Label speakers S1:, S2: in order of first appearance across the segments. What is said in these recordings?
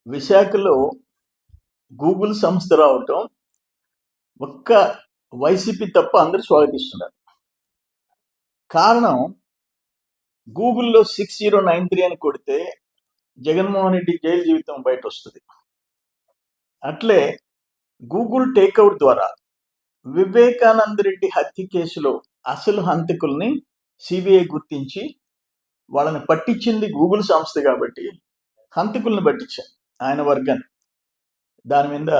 S1: విశాఖలో గూగుల్ సంస్థ రావటం ఒక్క వైసీపీ తప్ప అందరూ స్వాగతిస్తున్నారు. కారణం, గూగుల్లో 6093 అని కొడితే జగన్మోహన్ రెడ్డి జైలు జీవితం బయట వస్తుంది. అట్లే గూగుల్ టేక్అవుట్ ద్వారా వివేకానంద రెడ్డి హత్య కేసులో అసలు హంతకుల్ని సిబిఐ గుర్తించి వాళ్ళని పట్టించింది గూగుల్ సంస్థ కాబట్టి హంతకుల్ని పట్టించారు ఆయన వర్గాన్ని. దాని మీద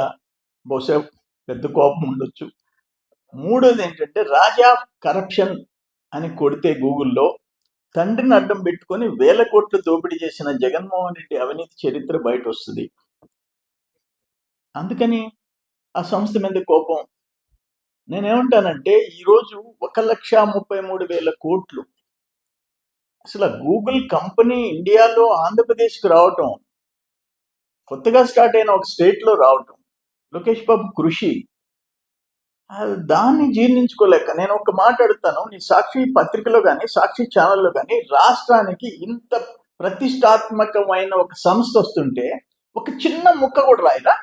S1: బహుశా పెద్ద కోపం ఉండొచ్చు. మూడోది ఏంటంటే, రాజా కరప్షన్ అని కొడితే గూగుల్లో తండ్రిని అడ్డం పెట్టుకొని 1000 కోట్లు దోపిడీ చేసిన జగన్మోహన్ రెడ్డి అవినీతి చరిత్ర బయట వస్తుంది. అందుకని ఆ సంస్థ మీద కోపం. నేనేమంటానంటే, ఈరోజు 1,33,000 కోట్లు అసలు గూగుల్ కంపెనీ ఇండియాలో ఆంధ్రప్రదేశ్కి రావటం, కొత్తగా స్టార్ట్ అయిన ఒక స్టేట్లో రావటం, లోకేష్ బాబు కృషి, దాన్ని జీర్ణించుకోలేక నేను ఒక మాట అడుగుతాను. నీ సాక్షి పత్రికలో కానీ సాక్షి ఛానల్లో కానీ రాష్ట్రానికి ఇంత ప్రతిష్టాత్మకమైన ఒక సంస్థ వస్తుంటే ఒక చిన్న ముక్క కూడా రాయరా?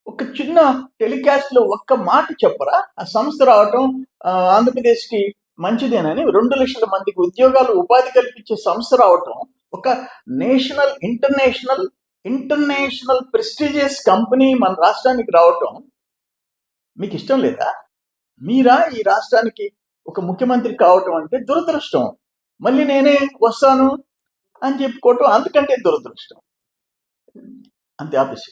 S1: ఒక చిన్న టెలికాస్ట్లో ఒక్క మాట చెప్పరా? ఆ సంస్థ రావటం ఆంధ్రప్రదేశ్కి మంచిదేనని 2 లక్షల మందికి ఉద్యోగాలు ఉపాధి కల్పించే సంస్థ రావటం, ఒక నేషనల్ ఇంటర్నేషనల్ ప్రెస్టీజియస్ కంపెనీ మన రాష్ట్రానికి రావటం మీకు ఇష్టం లేదా? మీరా ఈ రాష్ట్రానికి ఒక ముఖ్యమంత్రి కావటం అంటే దురదృష్టం. మళ్ళీ నేనే వస్తాను అని చెప్పుకోవటం అంతకంటే దురదృష్టం. అంతే, ఆపేసి.